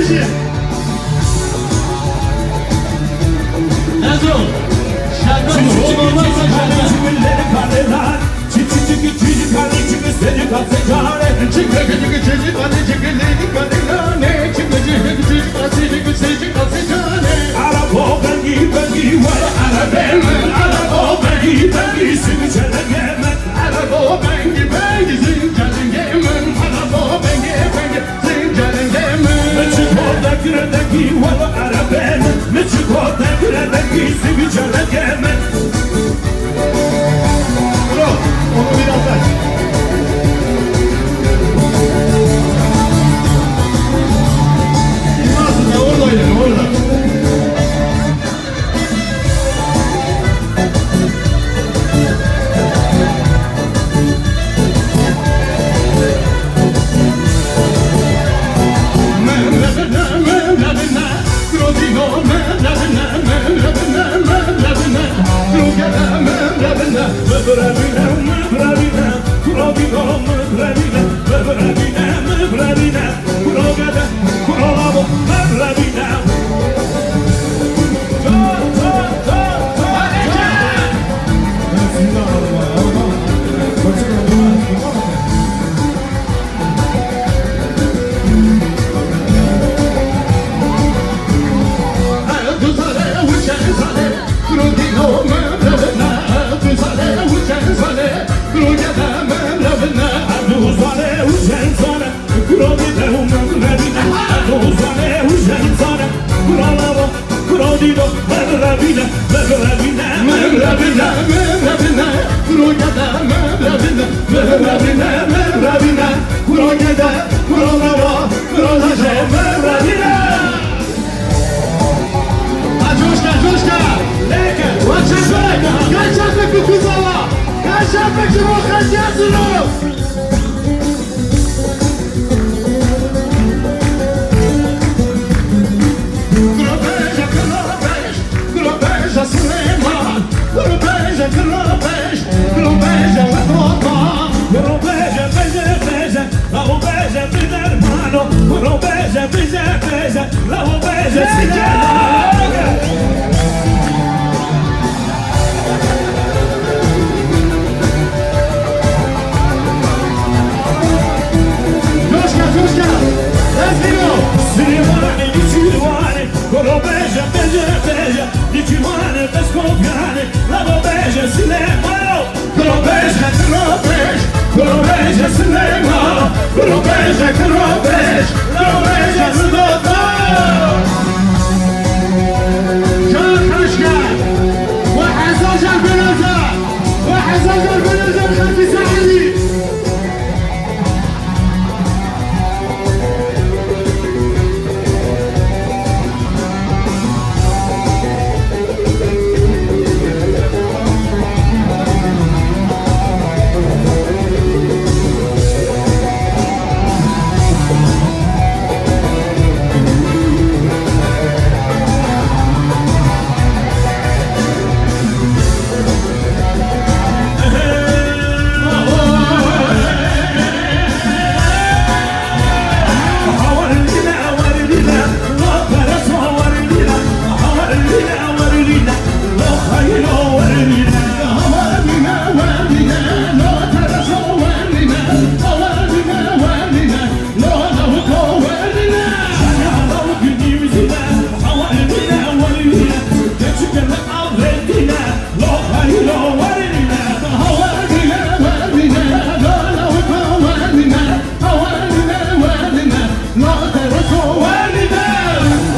kişi. Ezo. Şarkı bu. Olmazsa şarkı. Çivilleri kaneler. Çiçi kardeşimi seni katacağım. Çıkı hadi çıkıları kaneler. Çıkı seni katacağım. Arabo bengi var. Arabo bengi seni çelengemen. Arabo bengi seni çelengemen. Arabo bengi seni çelengemen. Meçikoda güredeki var araben. Meçikoda güredeki seni çelengemen. Bro, onu biraz aç. Aslında orada oynayalım, orada. Grobeja,